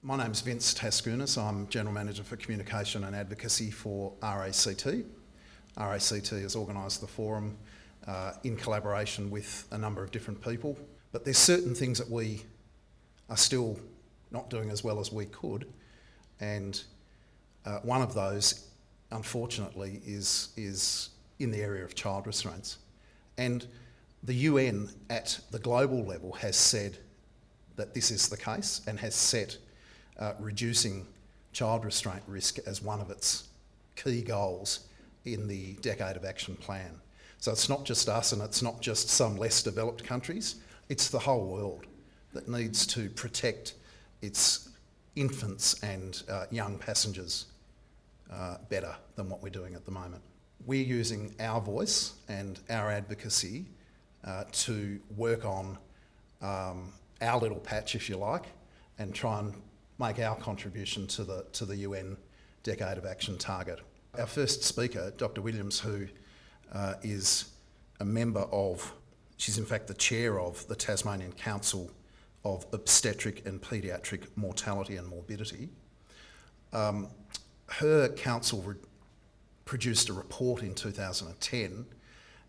My name's Vince Taskunas. I'm General Manager for Communication and Advocacy for RACT. RACT has organised the forum in collaboration with a number of different people, but there's certain things that we are still not doing as well as we could, and one of those, unfortunately, is in the area of child restraints. And the UN at the global level has said that this is the case and has set reducing child restraint risk as one of its key goals in the Decade of Action Plan. So it's not just us and it's not just some less developed countries, it's the whole world that needs to protect its infants and young passengers better than what we're doing at the moment. We're using our voice and our advocacy to work on our little patch, if you like, and try and make our contribution to the UN Decade of Action target. Our first speaker, Dr. Williams, who is a member of, she's in fact the chair of the Tasmanian Council of Obstetric and Paediatric Mortality and Morbidity. Her council produced a report in 2010,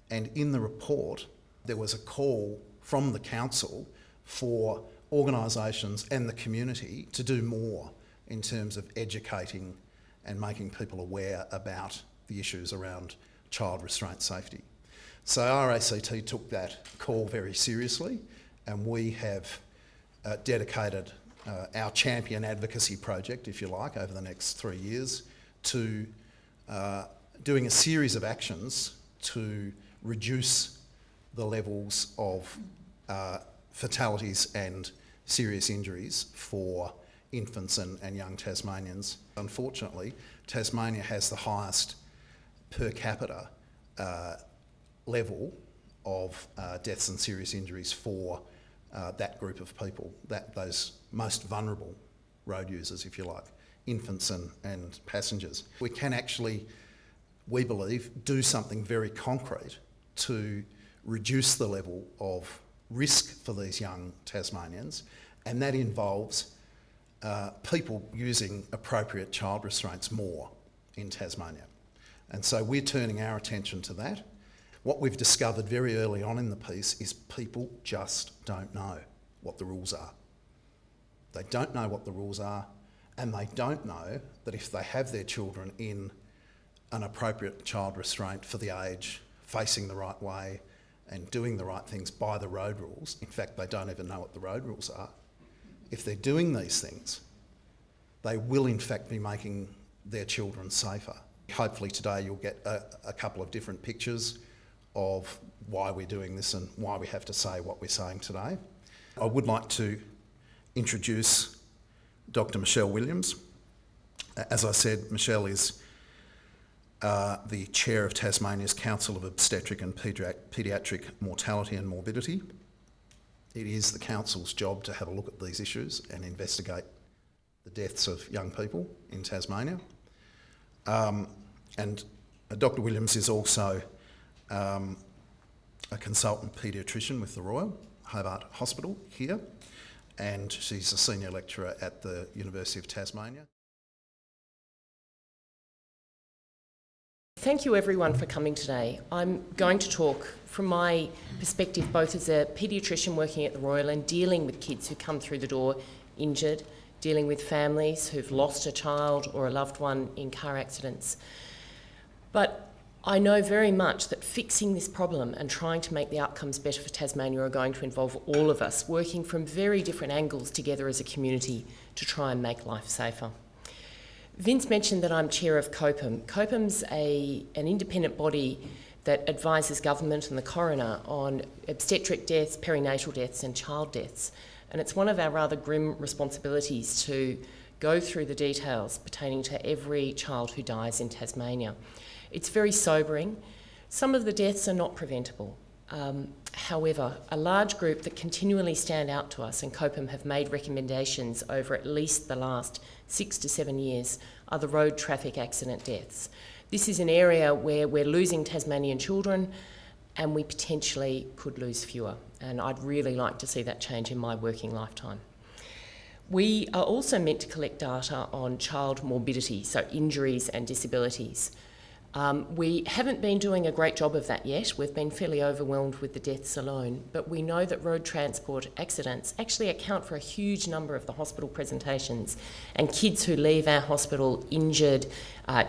and in the report there was a call from the council for organisations and the community to do more in terms of educating and making people aware about the issues around child restraint safety. So RACT took that call very seriously, and we have dedicated our champion advocacy project, if you like, over the next 3 years to doing a series of actions to reduce the levels of fatalities and serious injuries for infants and young Tasmanians. Unfortunately, Tasmania has the highest per capita level of deaths and serious injuries for that group of people, those most vulnerable road users, if you like, infants and passengers. We can actually, we believe, do something very concrete to reduce the level of risk for these young Tasmanians, and that involves people using appropriate child restraints more in Tasmania. And so we're turning our attention to that. What we've discovered very early on in the piece is people just don't know what the rules are. They don't know what the rules are, and they don't know that if they have their children in an appropriate child restraint for the age, facing the right way and doing the right things by the road rules, in fact they don't even know what the road rules are, if they're doing these things, they will in fact be making their children safer. Hopefully today you'll get a couple of different pictures of why we're doing this and why we have to say what we're saying today. I would like to introduce Dr. Michelle Williams. As I said, Michelle is the chair of Tasmania's Council of Obstetric and Paediatric Mortality and Morbidity. It is the council's job to have a look at these issues and investigate the deaths of young people in Tasmania. And Dr. Williams is also a consultant paediatrician with the Royal Hobart Hospital here, and she's a senior lecturer at the University of Tasmania. Thank you everyone for coming today. I'm going to talk from my perspective both as a paediatrician working at the Royal and dealing with kids who come through the door injured, dealing with families who've lost a child or a loved one in car accidents. But I know very much that fixing this problem and trying to make the outcomes better for Tasmania are going to involve all of us working from very different angles together as a community to try and make life safer. Vince mentioned that I'm chair of COPEM. COPEM's an independent body that advises government and the coroner on obstetric deaths, perinatal deaths and child deaths. And it's one of our rather grim responsibilities to go through the details pertaining to every child who dies in Tasmania. It's very sobering. Some of the deaths are not preventable. However, a large group that continually stand out to us, and COPEM have made recommendations over at least the last 6 to 7 years, are the road traffic accident deaths. This is an area where we're losing Tasmanian children and we potentially could lose fewer. And I'd really like to see that change in my working lifetime. We are also meant to collect data on child morbidity, so injuries and disabilities. We haven't been doing a great job of that yet. We've been fairly overwhelmed with the deaths alone, but we know that road transport accidents actually account for a huge number of the hospital presentations and kids who leave our hospital injured,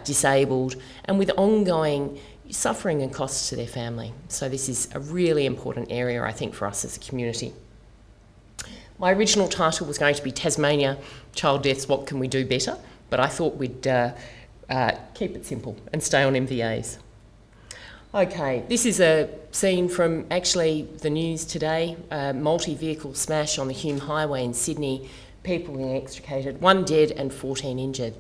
disabled, and with ongoing suffering and costs to their family. So this is a really important area, I think, for us as a community. My original title was going to be Tasmania Child Deaths, What Can We Do Better? But I thought we'd keep it simple and stay on MVAs. Okay, this is a scene from actually the news today, a multi-vehicle smash on the Hume Highway in Sydney, people being extricated, 1 dead and 14 injured.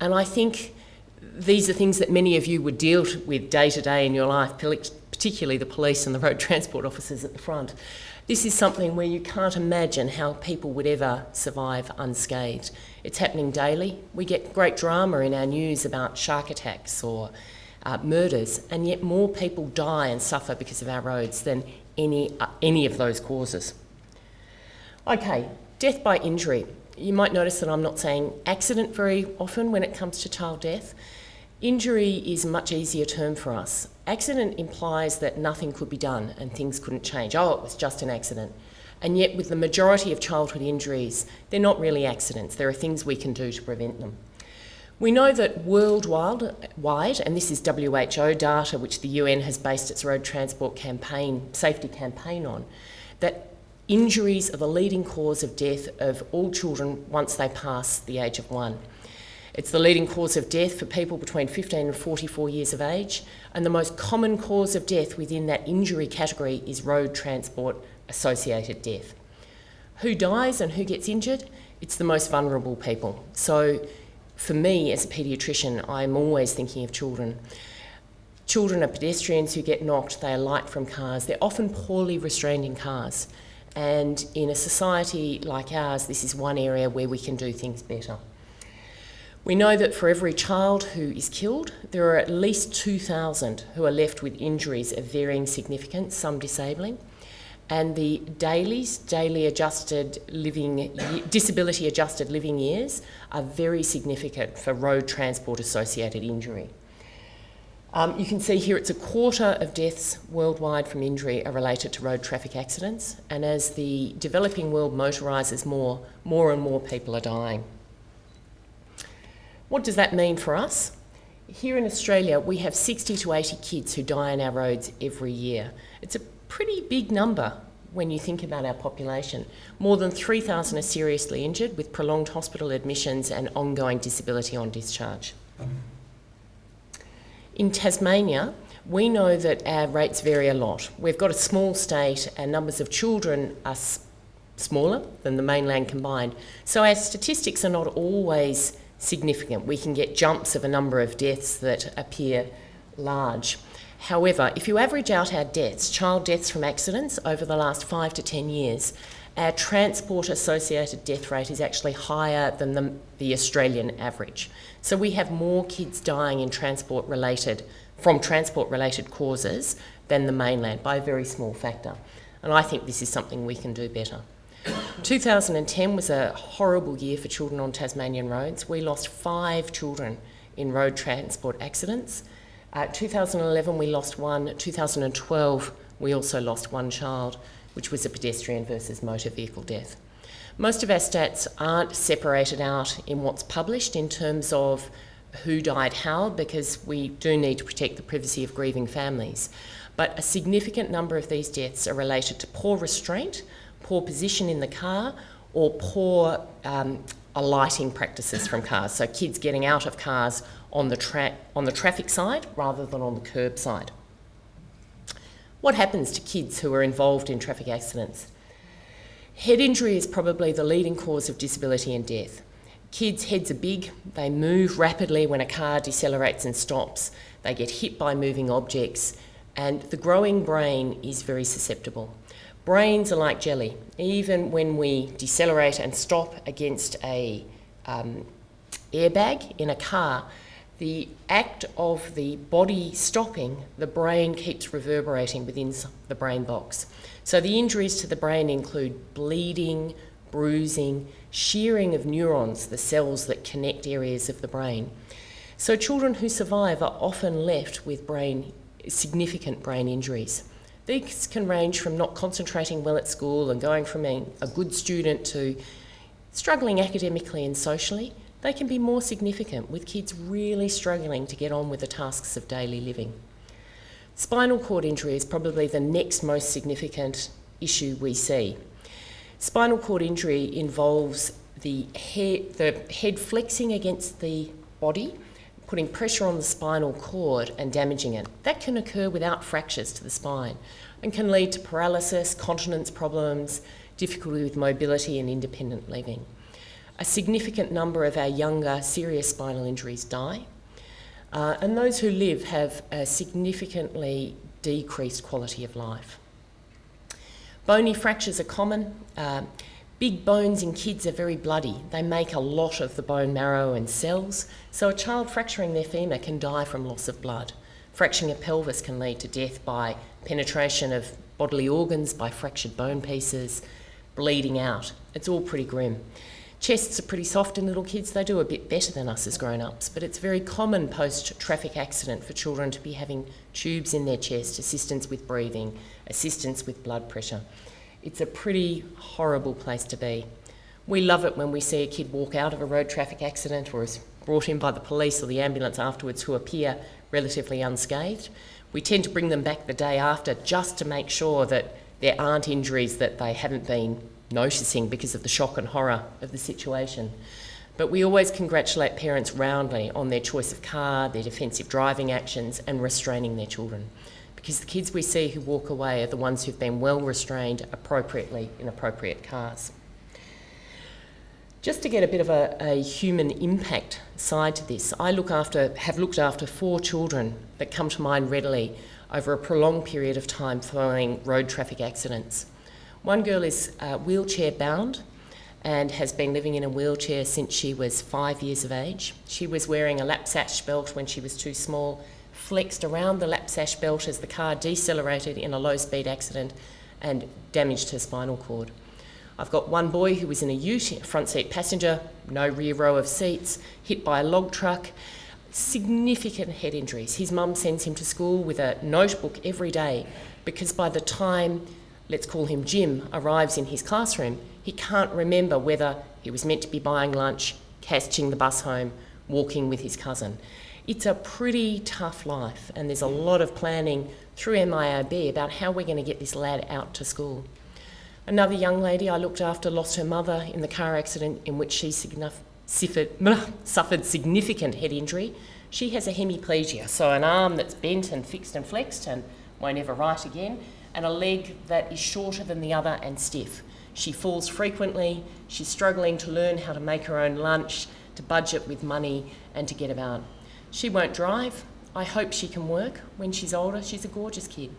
And I think these are things that many of you would deal with day to day in your life, particularly the police and the road transport officers at the front. This is something where you can't imagine how people would ever survive unscathed. It's happening daily. We get great drama in our news about shark attacks or murders, and yet more people die and suffer because of our roads than any of those causes. Okay, death by injury. You might notice that I'm not saying accident very often when it comes to child death. Injury is a much easier term for us. Accident implies that nothing could be done and things couldn't change. Oh, it was just an accident. And yet with the majority of childhood injuries, they're not really accidents. There are things we can do to prevent them. We know that worldwide, and this is WHO data which the UN has based its road transport safety campaign on, that injuries are the leading cause of death of all children once they pass the age of 1. It's the leading cause of death for people between 15 and 44 years of age, and the most common cause of death within that injury category is road transport associated death. Who dies and who gets injured? It's the most vulnerable people. So for me as a paediatrician, I'm always thinking of children. Children are pedestrians who get knocked, they alight from cars, they're often poorly restrained in cars. And in a society like ours, this is one area where we can do things better. We know that for every child who is killed, there are at least 2,000 who are left with injuries of varying significance, some disabling. And the disability adjusted living years are very significant for road transport associated injury. You can see here it's 1/4 of deaths worldwide from injury are related to road traffic accidents, and as the developing world motorises more and more people are dying. What does that mean for us? Here in Australia, we have 60 to 80 kids who die on our roads every year. It's a pretty big number when you think about our population. More than 3,000 are seriously injured with prolonged hospital admissions and ongoing disability on discharge. In Tasmania, we know that our rates vary a lot. We've got a small state and numbers of children are smaller than the mainland combined. So our statistics are not always significant. We can get jumps of a number of deaths that appear large. However, if you average out our deaths, child deaths from accidents over the last 5 to 10 years, our transport-associated death rate is actually higher than the Australian average. So we have more kids dying in from transport-related causes than the mainland by a very small factor. And I think this is something we can do better. 2010 was a horrible year for children on Tasmanian roads. We lost 5 children in road transport accidents. 2011 we lost 1. 2012 we also lost 1 child, which was a pedestrian versus motor vehicle death. Most of our stats aren't separated out in what's published in terms of who died how, because we do need to protect the privacy of grieving families. But a significant number of these deaths are related to poor restraint, poor position in the car, or poor alighting practices from cars. So kids getting out of cars on the traffic side rather than on the curb side. What happens to kids who are involved in traffic accidents? Head injury is probably the leading cause of disability and death. Kids' heads are big, they move rapidly when a car decelerates and stops, they get hit by moving objects, and the growing brain is very susceptible. Brains are like jelly. Even when we decelerate and stop against a airbag in a car, the act of the body stopping, the brain keeps reverberating within the brain box. So the injuries to the brain include bleeding, bruising, shearing of neurons, the cells that connect areas of the brain. So children who survive are often left with significant brain injuries. These can range from not concentrating well at school and going from being a good student to struggling academically and socially. They can be more significant, with kids really struggling to get on with the tasks of daily living. Spinal cord injury is probably the next most significant issue we see. Spinal cord injury involves the head flexing against the body, putting pressure on the spinal cord and damaging it. That can occur without fractures to the spine and can lead to paralysis, continence problems, difficulty with mobility and independent living. A significant number of our younger serious spinal injuries die, and those who live have a significantly decreased quality of life. Bony fractures are common. Big bones in kids are very bloody. They make a lot of the bone marrow and cells, so a child fracturing their femur can die from loss of blood. Fracturing a pelvis can lead to death by penetration of bodily organs, by fractured bone pieces, bleeding out. It's all pretty grim. Chests are pretty soft in little kids. They do a bit better than us as grown-ups, but it's very common post-traffic accident for children to be having tubes in their chest, assistance with breathing, assistance with blood pressure. It's a pretty horrible place to be. We love it when we see a kid walk out of a road traffic accident or is brought in by the police or the ambulance afterwards who appear relatively unscathed. We tend to bring them back the day after just to make sure that there aren't injuries that they haven't been noticing because of the shock and horror of the situation. But we always congratulate parents roundly on their choice of car, their defensive driving actions and restraining their children, because the kids we see who walk away are the ones who've been well restrained appropriately in appropriate cars. Just to get a bit of a human impact side to this, I have looked after 4 children that come to mind readily over a prolonged period of time following road traffic accidents. One girl is wheelchair bound and has been living in a wheelchair since she was 5 years of age. She was wearing a lap sash belt when she was too small, flexed around the lap sash belt as the car decelerated in a low-speed accident and damaged her spinal cord. I've got one boy who was in a ute, front seat passenger, no rear row of seats, hit by a log truck, significant head injuries. His mum sends him to school with a notebook every day because by the time, let's call him Jim, arrives in his classroom, he can't remember whether he was meant to be buying lunch, catching the bus home, walking with his cousin. It's a pretty tough life, and there's a lot of planning through MIAB about how we're going to get this lad out to school. Another young lady I looked after lost her mother in the car accident in which she suffered significant head injury. She has a hemiplegia, so an arm that's bent and fixed and flexed and won't ever right again, and a leg that is shorter than the other and stiff. She falls frequently. She's struggling to learn how to make her own lunch, to budget with money and to get about. She won't drive. I hope she can work when she's older. She's a gorgeous kid.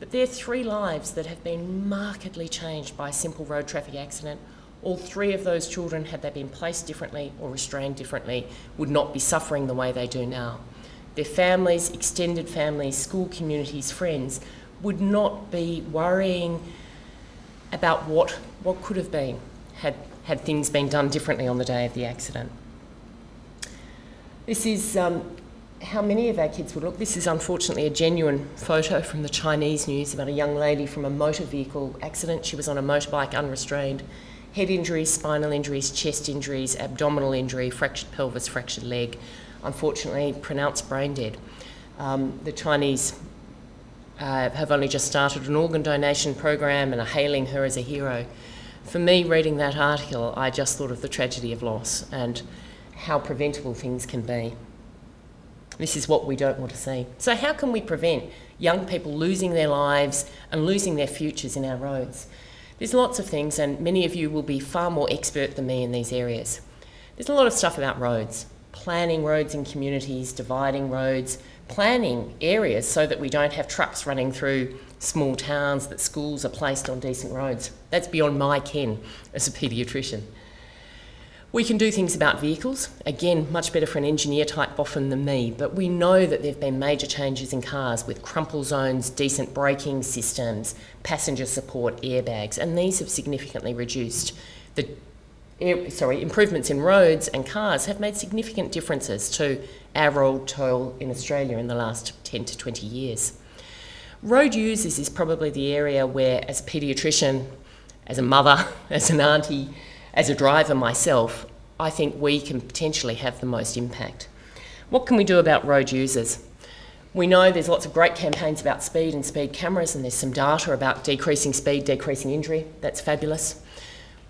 But they're 3 lives that have been markedly changed by a simple road traffic accident. All 3 of those children, had they been placed differently or restrained differently, would not be suffering the way they do now. Their families, extended families, school communities, friends, would not be worrying about what could have been had things been done differently on the day of the accident. This is how many of our kids would look. This is unfortunately a genuine photo from the Chinese news about a young lady from a motor vehicle accident. She was on a motorbike unrestrained. Head injuries, spinal injuries, chest injuries, abdominal injury, fractured pelvis, fractured leg. Unfortunately, pronounced brain dead. The Chinese have only just started an organ donation program and are hailing her as a hero. For me, reading that article, I just thought of the tragedy of loss and how preventable things can be. This is what we don't want to see. So how can we prevent young people losing their lives and losing their futures in our roads? There's lots of things, and many of you will be far more expert than me in these areas. There's a lot of stuff about roads, planning roads in communities, dividing roads, planning areas so that we don't have trucks running through small towns, that schools are placed on decent roads. That's beyond my ken as a paediatrician. We can do things about vehicles. Again, much better for an engineer type boffin than me, but we know that there have been major changes in cars with crumple zones, decent braking systems, passenger support, airbags, and these have significantly reduced improvements in roads and cars have made significant differences to our road toll in Australia in the last 10 to 20 years. Road users is probably the area where, as a paediatrician, as a mother, as an auntie, as a driver myself, I think we can potentially have the most impact. What can we do about road users? We know there's lots of great campaigns about speed and speed cameras, and there's some data about decreasing speed, decreasing injury. That's fabulous.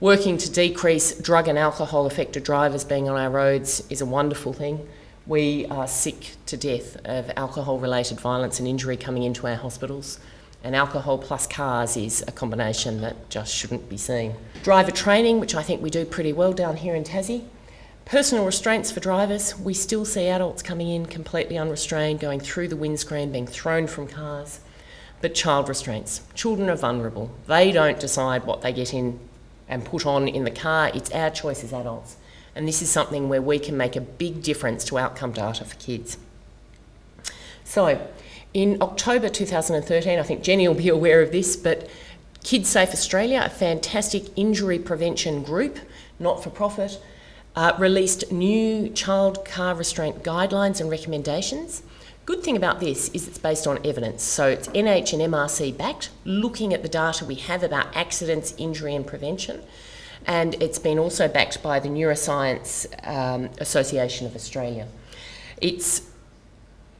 Working to decrease drug and alcohol affected drivers being on our roads is a wonderful thing. We are sick to death of alcohol-related violence and injury coming into our hospitals, and alcohol plus cars is a combination that just shouldn't be seen. Driver training, which I think we do pretty well down here in Tassie. Personal restraints for drivers. We still see adults coming in completely unrestrained, going through the windscreen, being thrown from cars. But child restraints. Children are vulnerable. They don't decide what they get in and put on in the car. It's our choice as adults. And this is something where we can make a big difference to outcome data for kids. So, in October 2013, I think Jenny will be aware of this, but Kids Safe Australia, a fantastic injury prevention group, not-for-profit, released new child car restraint guidelines and recommendations. Good thing about this is it's based on evidence. So it's NH and MRC backed, looking at the data we have about accidents, injury and prevention. And it's been also backed by the Neuroscience Association of Australia. It's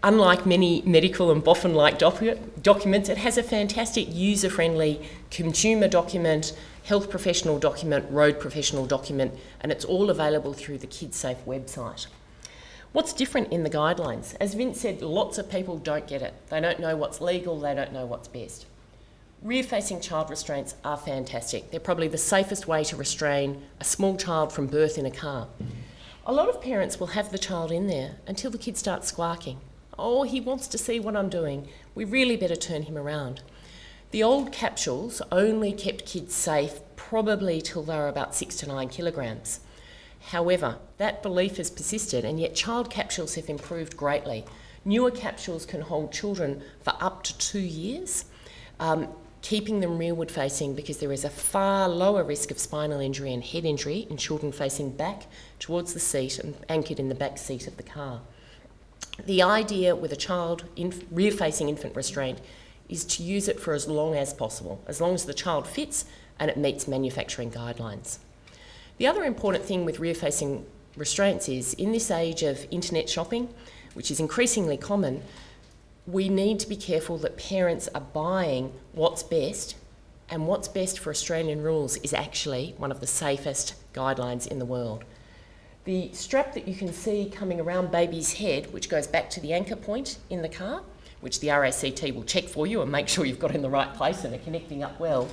unlike many medical and BOFIN-like documents, it has a fantastic user-friendly consumer document, health professional document, road professional document, and it's all available through the Kids Safe website. What's different in the guidelines? As Vince said, lots of people don't get it. They don't know what's legal, they don't know what's best. Rear-facing child restraints are fantastic. They're probably the safest way to restrain a small child from birth in a car. A lot of parents will have the child in there until the kid starts squawking. Oh, he wants to see what I'm doing. We really better turn him around. The old capsules only kept kids safe probably till they were about 6 to 9 kilograms. However, that belief has persisted, and yet child capsules have improved greatly. Newer capsules can hold children for up to 2 years, keeping them rearward facing because there is a far lower risk of spinal injury and head injury in children facing back towards the seat and anchored in the back seat of the car. The idea with a child rear-facing infant restraint is to use it for as long as possible, as long as the child fits and it meets manufacturing guidelines. The other important thing with rear-facing restraints is, in this age of internet shopping, which is increasingly common, we need to be careful that parents are buying what's best, and what's best for Australian rules is actually one of the safest guidelines in the world. The strap that you can see coming around baby's head, which goes back to the anchor point in the car, which the RACT will check for you and make sure you've got it in the right place and are connecting up well,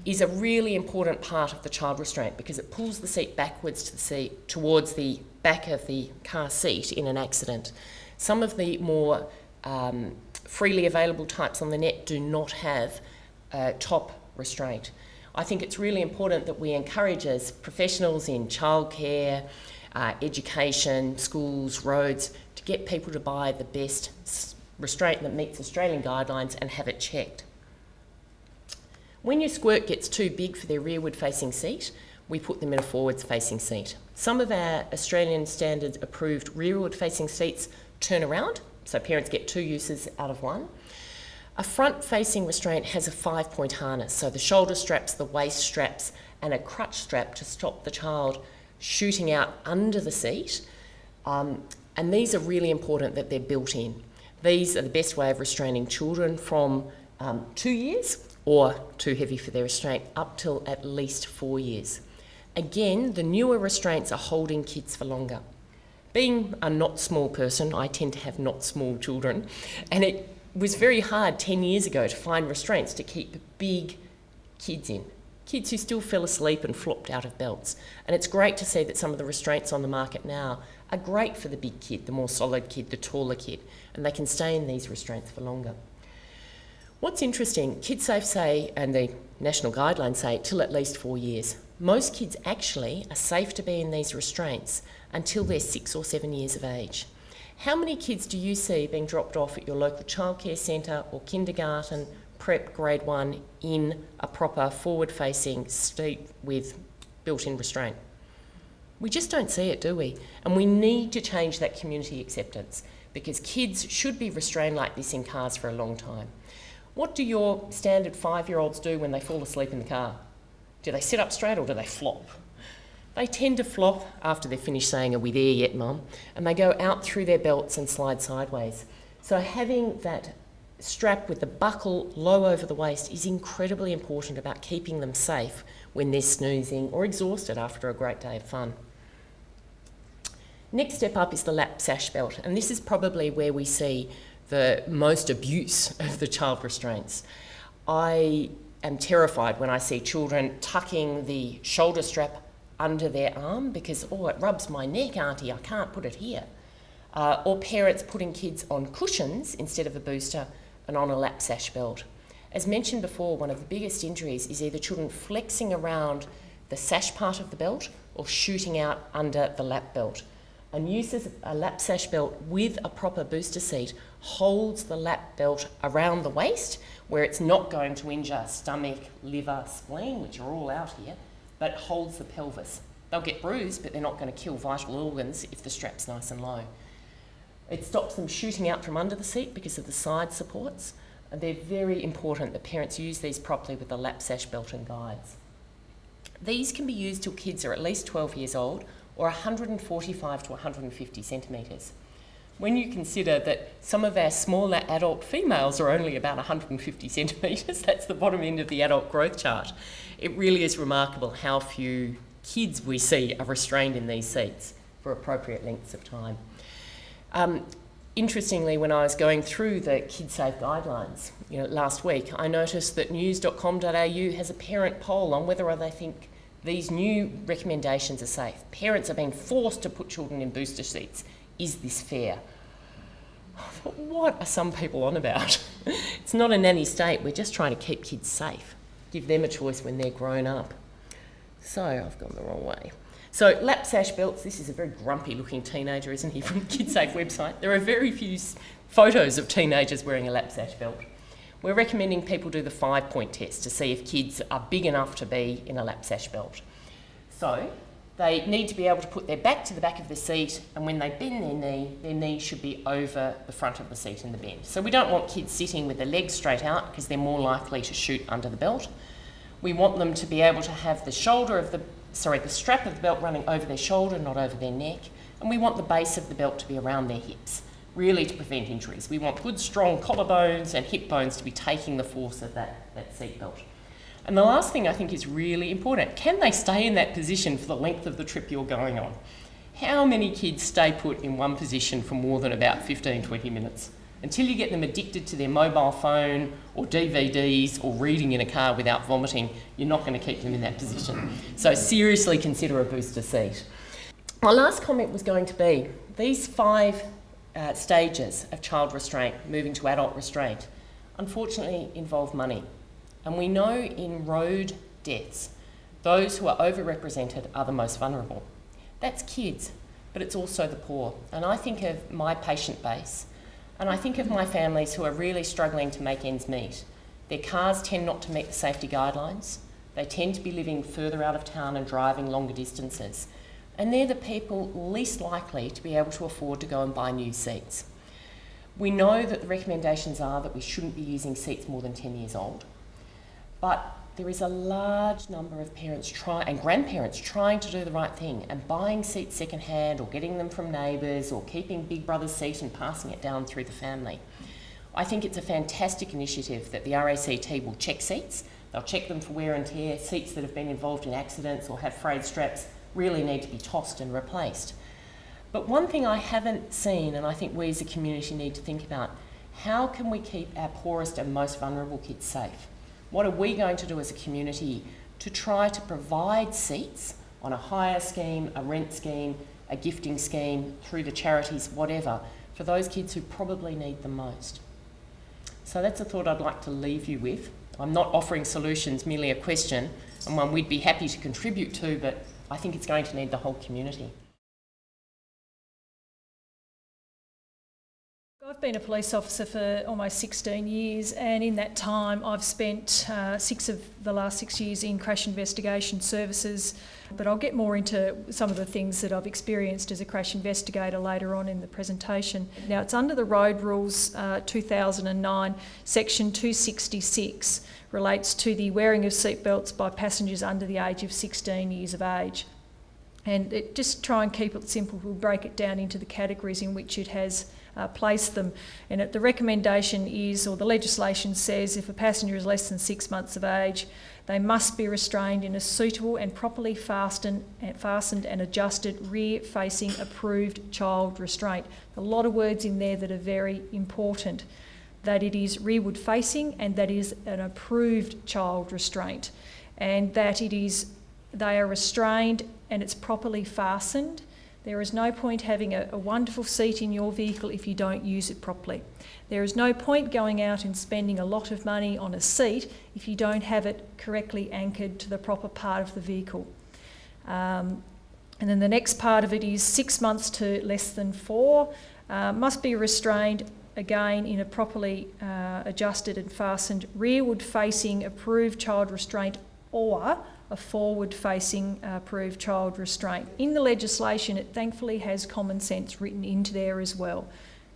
is a really important part of the child restraint because it pulls the seat backwards to the seat, towards the back of the car seat in an accident. Some of the more freely available types on the net do not have top restraint. I think it's really important that we encourage, as professionals in childcare, education, schools, roads, to get people to buy the best restraint that meets Australian guidelines and have it checked. When your squirt gets too big for their rearward facing seat, we put them in a forwards facing seat. Some of our Australian standard approved rearward facing seats turn around, so parents get 2 uses out of 1. A front facing restraint has a 5-point harness, so the shoulder straps, the waist straps and a crutch strap to stop the child shooting out under the seat. And these are really important that they're built in. These are the best way of restraining children from 2 years or too heavy for their restraint up till at least 4 years. Again, the newer restraints are holding kids for longer. Being a not small person, I tend to have not small children, and it was very hard 10 years ago to find restraints to keep big kids in. Kids who still fell asleep and flopped out of belts. And it's great to see that some of the restraints on the market now are great for the big kid, the more solid kid, the taller kid, and they can stay in these restraints for longer. What's interesting, KidSafe say, and the national guidelines say, till at least 4 years. Most kids actually are safe to be in these restraints until they're 6 or 7 years of age. How many kids do you see being dropped off at your local childcare centre or kindergarten, prep, grade 1, in a proper forward-facing seat with built-in restraint. We just don't see it, do we? And we need to change that community acceptance, because kids should be restrained like this in cars for a long time. What do your standard 5-year-olds do when they fall asleep in the car? Do they sit up straight or do they flop? They tend to flop after they've finished saying, "Are we there yet, Mum?" And they go out through their belts and slide sideways. So having that strap with the buckle low over the waist is incredibly important about keeping them safe when they're snoozing or exhausted after a great day of fun. Next step up is the lap sash belt, and this is probably where we see the most abuse of the child restraints. I am terrified when I see children tucking the shoulder strap under their arm because, "Oh, it rubs my neck, Auntie, I can't put it here." Or parents putting kids on cushions instead of a booster and on a lap sash belt. As mentioned before, one of the biggest injuries is either children flexing around the sash part of the belt or shooting out under the lap belt. And use of a lap sash belt with a proper booster seat holds the lap belt around the waist, where it's not going to injure stomach, liver, spleen, which are all out here, but holds the pelvis. They'll get bruised, but they're not going to kill vital organs if the strap's nice and low. It stops them shooting out from under the seat because of the side supports, and they're very important that parents use these properly with the lap sash belt and guides. These can be used till kids are at least 12 years old or 145 to 150 centimetres. When you consider that some of our smaller adult females are only about 150 centimetres, that's the bottom end of the adult growth chart, it really is remarkable how few kids we see are restrained in these seats for appropriate lengths of time. Interestingly, when I was going through the KidSafe guidelines last week, I noticed that news.com.au has a parent poll on whether they think these new recommendations are safe. Parents are being forced to put children in booster seats. Is this fair? I thought, what are some people on about? It's not a nanny state. We're just trying to keep kids safe, give them a choice when they're grown up. So I've gone the wrong way. So lap sash belts, this is a very grumpy looking teenager, isn't he, from the KidSafe website. There are very few photos of teenagers wearing a lap sash belt. We're recommending people do the 5-point test to see if kids are big enough to be in a lap sash belt. So they need to be able to put their back to the back of the seat, and when they bend their knee should be over the front of the seat in the bend. So we don't want kids sitting with their legs straight out because they're more likely to shoot under the belt. We want them to be able to have the strap of the belt running over their shoulder, not over their neck, and we want the base of the belt to be around their hips, really to prevent injuries. We want good, strong collarbones and hip bones to be taking the force of that seat belt. And the last thing I think is really important, can they stay in that position for the length of the trip you're going on? How many kids stay put in one position for more than about 15, 20 minutes? Until you get them addicted to their mobile phone or DVDs or reading in a car without vomiting, you're not going to keep them in that position. So seriously consider a booster seat. My last comment was going to be, these 5 stages of child restraint moving to adult restraint unfortunately involve money. And we know in road deaths, those who are overrepresented are the most vulnerable. That's kids, but it's also the poor. And I think of my patient base, and I think of my families who are really struggling to make ends meet. Their cars tend not to meet the safety guidelines. They tend to be living further out of town and driving longer distances. And they're the people least likely to be able to afford to go and buy new seats. We know that the recommendations are that we shouldn't be using seats more than 10 years old. But there is a large number of parents and grandparents trying to do the right thing and buying seats secondhand or getting them from neighbours or keeping Big Brother's seat and passing it down through the family. I think it's a fantastic initiative that the RACT will check seats. They'll check them for wear and tear. Seats that have been involved in accidents or have frayed straps really need to be tossed and replaced. But one thing I haven't seen, and I think we as a community need to think about, how can we keep our poorest and most vulnerable kids safe? What are we going to do as a community to try to provide seats on a hire scheme, a rent scheme, a gifting scheme, through the charities, whatever, for those kids who probably need them most? So that's a thought I'd like to leave you with. I'm not offering solutions, merely a question, and one we'd be happy to contribute to, but I think it's going to need the whole community. I've been a police officer for almost 16 years, and in that time I've spent 6 of the last 6 years in crash investigation services, but I'll get more into some of the things that I've experienced as a crash investigator later on in the presentation. Now, it's under the Road Rules 2009, section 266 relates to the wearing of seatbelts by passengers under the age of 16 years of age. And just try and keep it simple, we'll break it down into the categories in which it has placed them. And the recommendation is, or the legislation says, if a passenger is less than 6 months of age, they must be restrained in a suitable and properly fastened and adjusted rear-facing approved child restraint. A lot of words in there that are very important. That it is rearward facing and that is an approved child restraint, and that they are restrained and it's properly fastened. There is no point having a wonderful seat in your vehicle if you don't use it properly. There is no point going out and spending a lot of money on a seat if you don't have it correctly anchored to the proper part of the vehicle. And then the next part of it is 6 months to less than 4, must be restrained again in a properly adjusted and fastened rearward facing approved child restraint or a forward-facing approved child restraint. In the legislation, it thankfully has common sense written into there as well.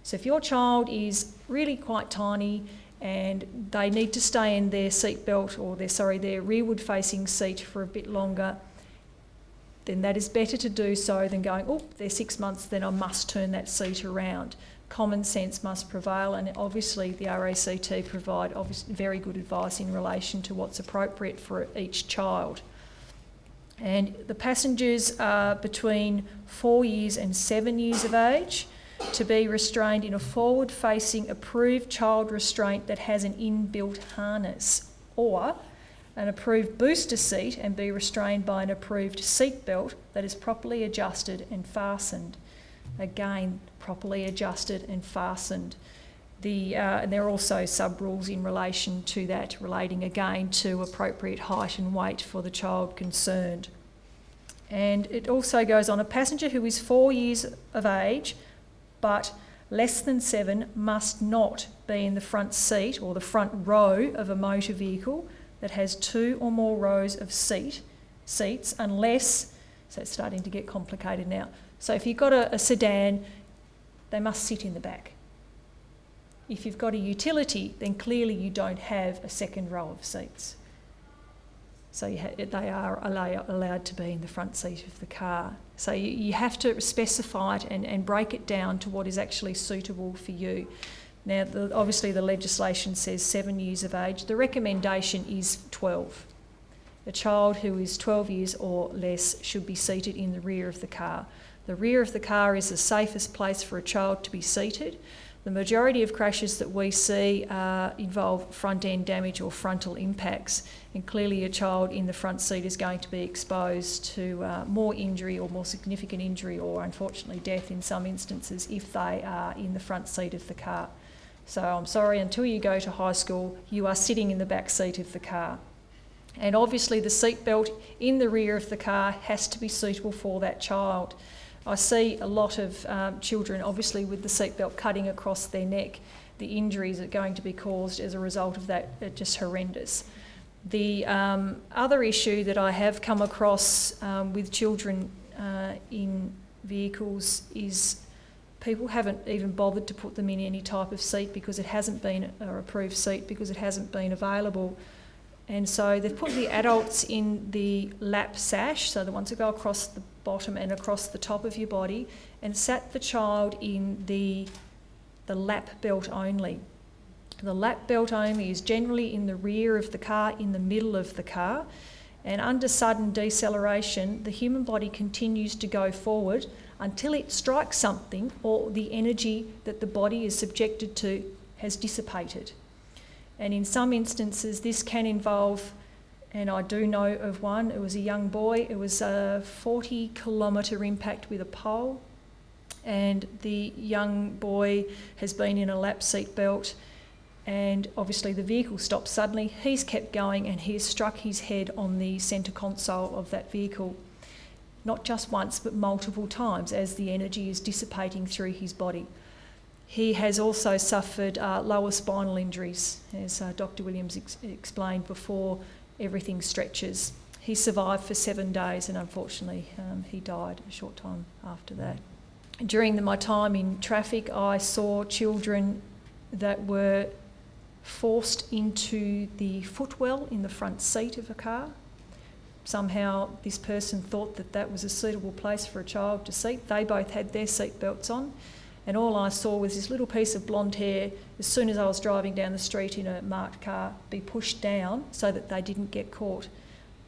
So if your child is really quite tiny and they need to stay in their seatbelt or their rearward-facing seat for a bit longer, then that is better to do so than going, oh, they're 6 months, then I must turn that seat around. Common sense must prevail, and obviously the RACT provide very good advice in relation to what's appropriate for each child. And the passengers are between 4 years and 7 years of age to be restrained in a forward-facing approved child restraint that has an inbuilt harness, or an approved booster seat and be restrained by an approved seat belt that is properly adjusted and fastened. Again, properly adjusted and fastened. And there are also sub-rules in relation to that, relating again to appropriate height and weight for the child concerned. And it also goes on, a passenger who is 4 years of age but less than 7 must not be in the front seat or the front row of a motor vehicle that has 2 or more rows of seats unless, so it's starting to get complicated now. So if you've got a sedan, they must sit in the back. If you've got a utility, then clearly you don't have a second row of seats. So they are allowed to be in the front seat of the car. So you have to specify it and break it down to what is actually suitable for you. Now, obviously the legislation says 7 years of age. The recommendation is 12. A child who is 12 years or less should be seated in the rear of the car. The rear of the car is the safest place for a child to be seated. The majority of crashes that we see involve front-end damage or frontal impacts, and clearly a child in the front seat is going to be exposed to more injury or more significant injury, or unfortunately death in some instances, if they are in the front seat of the car. So I'm sorry, until you go to high school, you are sitting in the back seat of the car. And obviously the seat belt in the rear of the car has to be suitable for that child. I see a lot of children, obviously with the seatbelt cutting across their neck. The injuries that are going to be caused as a result of that are just horrendous. The other issue that I have come across with children in vehicles is people haven't even bothered to put them in any type of seat because it hasn't been an approved seat, because it hasn't been available. And so they've put the adults in the lap sash, so the ones that go across the bottom and across the top of your body, and sat the child in the lap belt only. The lap belt only is generally in the rear of the car, in the middle of the car, and under sudden deceleration, the human body continues to go forward until it strikes something or the energy that the body is subjected to has dissipated. And in some instances, this can involve, and I do know of one, it was a young boy, it was a 40-kilometre impact with a pole, and the young boy has been in a lap seat belt, and obviously the vehicle stopped suddenly. He's kept going and he has struck his head on the centre console of that vehicle, not just once but multiple times as the energy is dissipating through his body. He has also suffered lower spinal injuries, as Dr. Williams explained before. Everything stretches. He survived for 7 days and unfortunately he died a short time after that. During my time in traffic, I saw children that were forced into the footwell in the front seat of a car. Somehow this person thought that that was a suitable place for a child to seat. They both had their seat belts on, and all I saw was this little piece of blonde hair, as soon as I was driving down the street in a marked car, be pushed down so that they didn't get caught.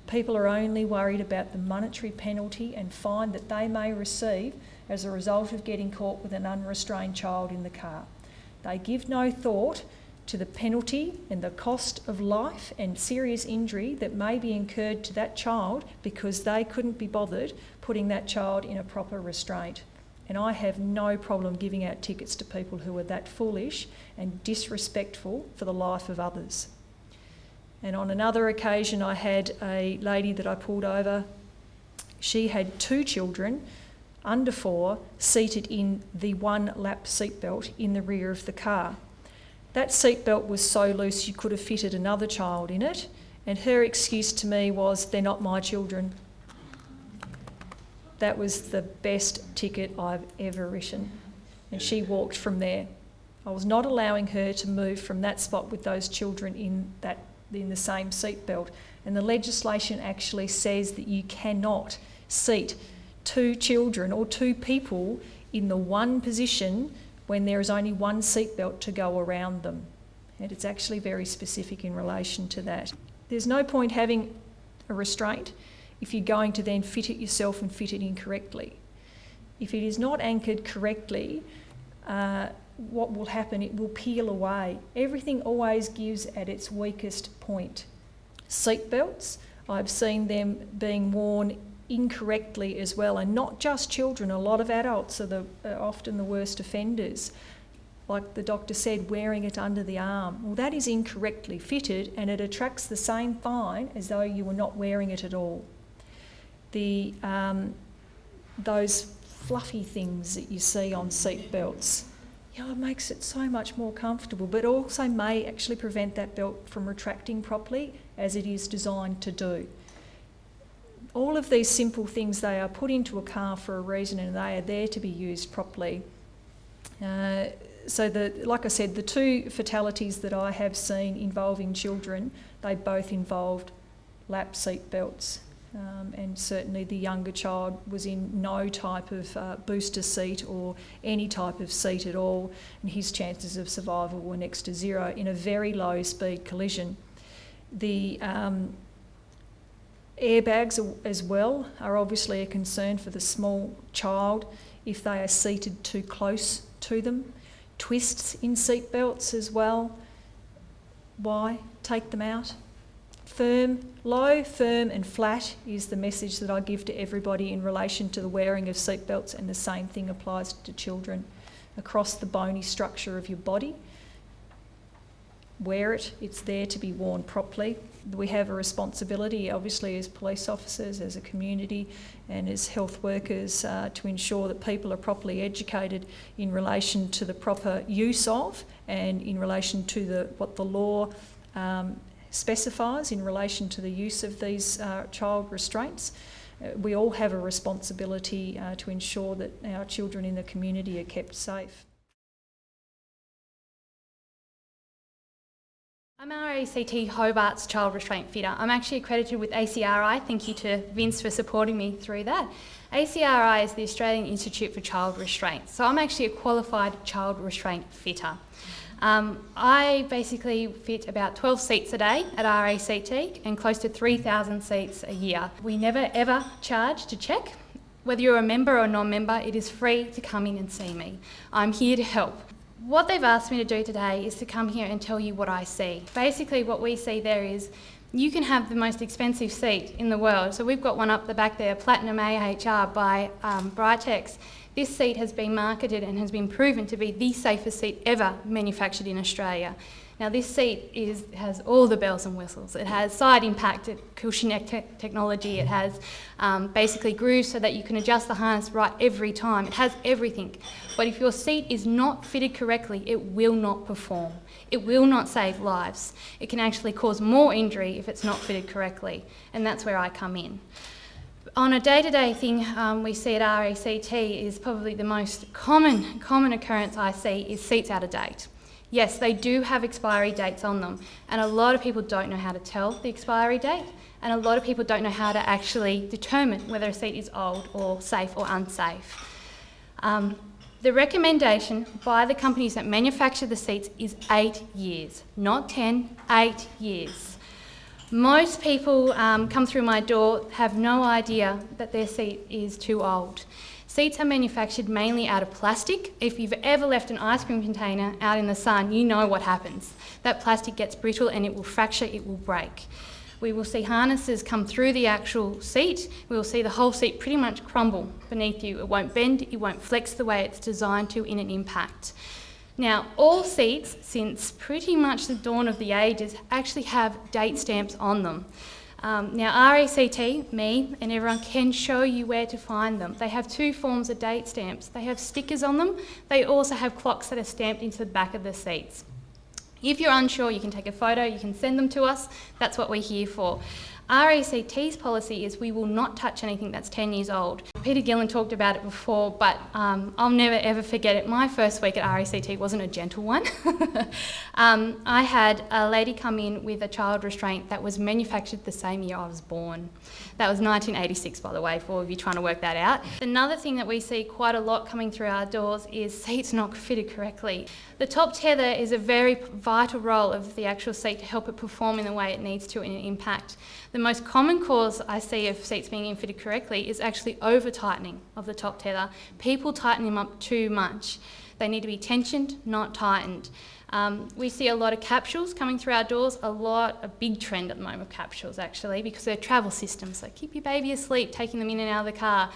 People are only worried about the monetary penalty and fine that they may receive as a result of getting caught with an unrestrained child in the car. They give no thought to the penalty and the cost of life and serious injury that may be incurred to that child because they couldn't be bothered putting that child in a proper restraint. And I have no problem giving out tickets to people who are that foolish and disrespectful for the life of others. And on another occasion, I had a lady that I pulled over. She had 2 children under 4 seated in the one lap seatbelt in the rear of the car. That seatbelt was so loose you could have fitted another child in it, and her excuse to me was, "They're not my children." That was the best ticket I've ever written, and she walked from there. I was not allowing her to move from that spot with those children in the same seatbelt, and the legislation actually says that you cannot seat 2 children or 2 people in the one position when there is only one seatbelt to go around them. And it's actually very specific in relation to that. There's no point having a restraint if you're going to then fit it yourself and fit it incorrectly. If it is not anchored correctly, what will happen? It will peel away. Everything always gives at its weakest point. Seatbelts, I've seen them being worn incorrectly as well, and not just children. A lot of adults are often the worst offenders. Like the doctor said, wearing it under the arm. Well, that is incorrectly fitted and it attracts the same fine as though you were not wearing it at all. Those fluffy things that you see on seat belts, it makes it so much more comfortable, but also may actually prevent that belt from retracting properly as it is designed to do. All of these simple things, they are put into a car for a reason and they are there to be used properly. Like I said, the 2 fatalities that I have seen involving children, they both involved lap seat belts. And certainly the younger child was in no type of booster seat or any type of seat at all, and his chances of survival were next to 0 in a very low speed collision. The airbags as well are obviously a concern for the small child if they are seated too close to them. Twists in seat belts as well. Why? Take them out. Low, firm and flat is the message that I give to everybody in relation to the wearing of seat belts, and the same thing applies to children. Across the bony structure of your body, wear it. It's there to be worn properly. We have a responsibility, obviously, as police officers, as a community and as health workers to ensure that people are properly educated in relation to the proper use of and in relation to what the law specifies in relation to the use of these child restraints. We all have a responsibility to ensure that our children in the community are kept safe. I'm RACT Hobart's child restraint fitter. I'm actually accredited with ACRI. Thank you to Vince for supporting me through that. ACRI is the Australian Institute for Child Restraint. So I'm actually a qualified child restraint fitter. I basically fit about 12 seats a day at RACT and close to 3,000 seats a year. We never ever charge to check. Whether you're a member or non-member, it is free to come in and see me. I'm here to help. What they've asked me to do today is to come here and tell you what I see. Basically what we see there is you can have the most expensive seat in the world. So we've got one up the back there, Platinum AHR by Britex. This seat has been marketed and has been proven to be the safest seat ever manufactured in Australia. Now this seat has all the bells and whistles. It has side impact, cushioning technology, it has basically grooves so that you can adjust the harness right every time. It has everything. But if your seat is not fitted correctly, it will not perform. It will not save lives. It can actually cause more injury if it's not fitted correctly, and that's where I come in. On a day-to-day thing we see at RACT is probably the most common occurrence I see is seats out of date. Yes, they do have expiry dates on them, and a lot of people don't know how to tell the expiry date, and a lot of people don't know how to actually determine whether a seat is old or safe or unsafe. The recommendation by the companies that manufacture the seats is 8 years, not 10, 8 years. Most people come through my door have no idea that their seat is too old. Seats are manufactured mainly out of plastic. If you've ever left an ice cream container out in the sun, you know what happens. That plastic gets brittle and it will fracture, it will break. We will see harnesses come through the actual seat. We will see the whole seat pretty much crumble beneath you. It won't bend, it won't flex the way it's designed to in an impact. Now, all seats, since pretty much the dawn of the ages, actually have date stamps on them. Now, RACT, me, and everyone can show you where to find them. They have two forms of date stamps. They have stickers on them. They also have clocks that are stamped into the back of the seats. If you're unsure, you can take a photo, you can send them to us. That's what we're here for. RACT's policy is we will not touch anything that's 10 years old. Peter Gillen talked about it before, but I'll never ever forget it. My first week at RACT wasn't a gentle one. I had a lady come in with a child restraint that was manufactured the same year I was born. That was 1986, by the way, for all of you trying to work that out. Another thing that we see quite a lot coming through our doors is seats not fitted correctly. The top tether is a very vital role of the actual seat to help it perform in the way it needs to in an impact. The most common cause I see of seats being infitted correctly is actually over-tightening of the top tether. People tighten them up too much. They need to be tensioned, not tightened. We see a lot of capsules coming through our doors, a big trend at the moment of capsules actually, because they're travel systems, so keep your baby asleep, taking them in and out of the car.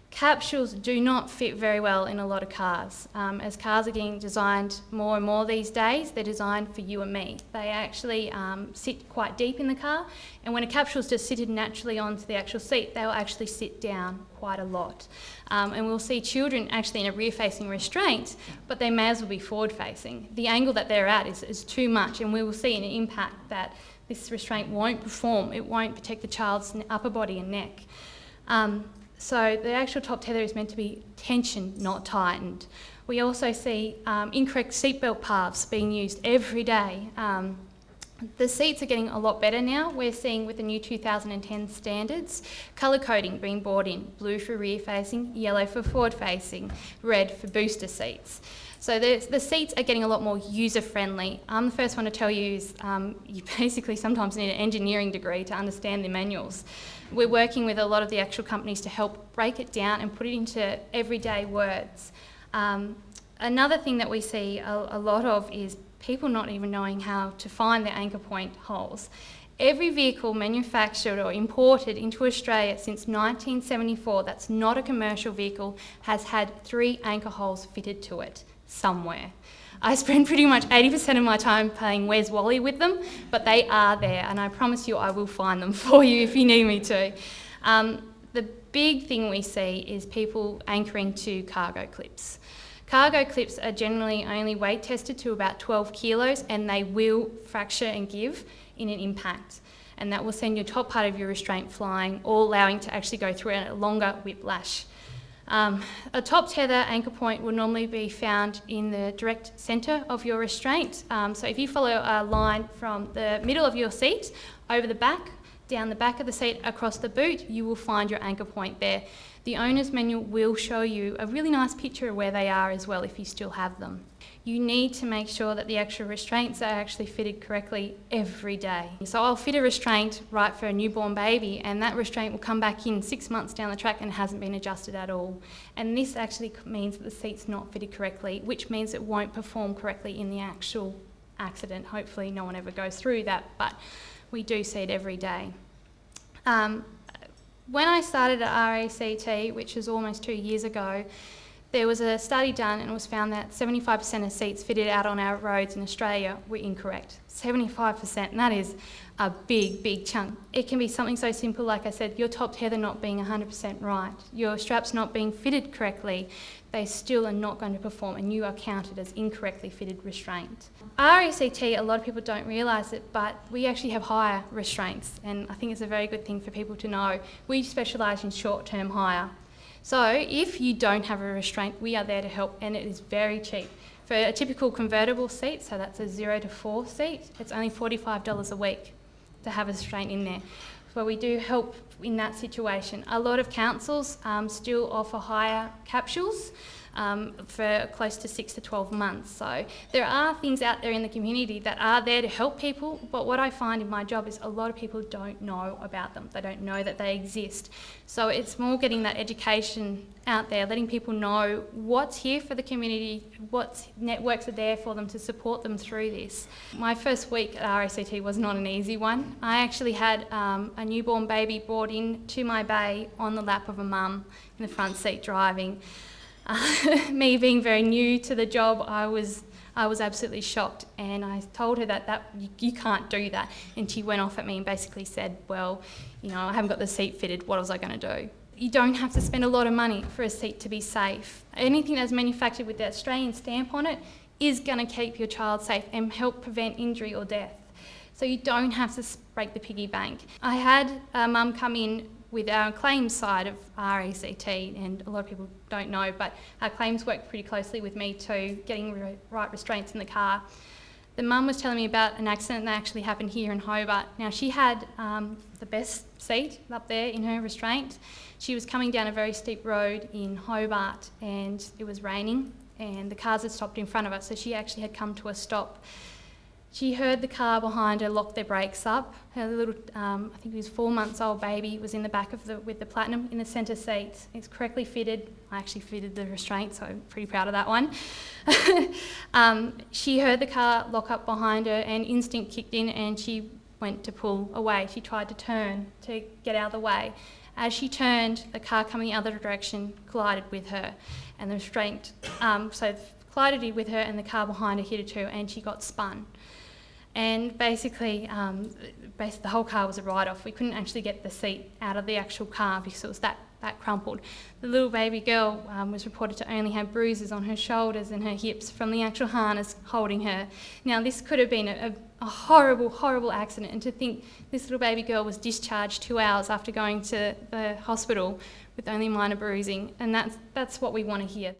Capsules do not fit very well in a lot of cars. As cars are getting designed more and more these days, they're designed for you and me. They actually sit quite deep in the car, and when a capsule is just seated naturally onto the actual seat, they'll actually sit down quite a lot. And we'll see children actually in a rear-facing restraint, but they may as well be forward-facing. The angle that they're at is too much, and we will see an impact that this restraint won't perform. It won't protect the child's upper body and neck. So the actual top tether is meant to be tensioned, not tightened. We also see incorrect seatbelt paths being used every day. The seats are getting a lot better now. We're seeing with the new 2010 standards, colour coding being brought in, blue for rear facing, yellow for forward facing, red for booster seats. So the seats are getting a lot more user-friendly. I'm the first one to tell you is you basically sometimes need an engineering degree to understand the manuals. We're working with a lot of the actual companies to help break it down and put it into everyday words. Another thing that we see a lot of is people not even knowing how to find their anchor point holes. Every vehicle manufactured or imported into Australia since 1974 that's not a commercial vehicle has had 3 anchor holes fitted to it somewhere. I spend pretty much 80% of my time playing Where's Wally with them, but they are there, and I promise you I will find them for you if you need me to. The big thing we see is people anchoring to cargo clips. Cargo clips are generally only weight tested to about 12 kilos, and they will fracture and give in an impact, and that will send your top part of your restraint flying, or allowing to actually go through a longer whiplash. A top tether anchor point will normally be found in the direct centre of your restraint. So if you follow a line from the middle of your seat, over the back, down the back of the seat, across the boot, you will find your anchor point there. The owner's manual will show you a really nice picture of where they are as well if you still have them. You need to make sure that the actual restraints are actually fitted correctly every day. So I'll fit a restraint right for a newborn baby, and that restraint will come back in 6 months down the track and hasn't been adjusted at all. And this actually means that the seat's not fitted correctly, which means it won't perform correctly in the actual accident. Hopefully no one ever goes through that, but we do see it every day. When I started at RACT, which was almost 2 years ago, There was a study done and it was found that 75% of seats fitted out on our roads in Australia were incorrect. 75%, and that is a big, big chunk. It can be something so simple, like I said, your top tether not being 100% right, your straps not being fitted correctly, they still are not going to perform and you are counted as incorrectly fitted restraint. RACT, a lot of people don't realise it, but we actually have hire restraints, and I think it's a very good thing for people to know. We specialise in short-term hire. So if you don't have a restraint, we are there to help, and it is very cheap. For a typical convertible seat, so that's a 0 to 4 seat, it's only $45 a week to have a restraint in there. So we do help in that situation. A lot of councils still offer hire capsules for close to 6 to 12 months. So there are things out there in the community that are there to help people, but what I find in my job is a lot of people don't know about them. They don't know that they exist. So it's more getting that education out there, letting people know what's here for the community, what networks are there for them to support them through this. My first week at RACT was not an easy one. I actually had a newborn baby brought in to my bay on the lap of a mum in the front seat driving. Me being very new to the job, I was absolutely shocked, and I told her that you can't do that, and she went off at me and basically said, well, you know, I haven't got the seat fitted, what was I going to do? You don't have to spend a lot of money for a seat to be safe. Anything that's manufactured with the Australian stamp on it is going to keep your child safe and help prevent injury or death. So you don't have to break the piggy bank. I had a mum come in with our claims side of RACT, and a lot of people don't know, but our claims work pretty closely with me too, getting right restraints in the car. The mum was telling me about an accident that actually happened here in Hobart. Now, she had the best seat up there in her restraint. She was coming down a very steep road in Hobart and it was raining and the cars had stopped in front of her, so she actually had come to a stop. She heard the car behind her lock their brakes up. Her little, I think it was 4 months old baby, was in the back of with the Platinum in the centre seat. It's correctly fitted. I actually fitted the restraint, so I'm pretty proud of that one. She heard the car lock up behind her and instinct kicked in and she went to pull away. She tried to turn to get out of the way. As she turned, the car coming the other direction collided with her, and the restraint, so collided with her and the car behind her hit her too, and she got spun. And basically, the whole car was a write-off. We couldn't actually get the seat out of the actual car because it was that crumpled. The little baby girl was reported to only have bruises on her shoulders and her hips from the actual harness holding her. Now, this could have been a horrible, horrible accident, and to think this little baby girl was discharged 2 hours after going to the hospital with only minor bruising, and that's what we want to hear.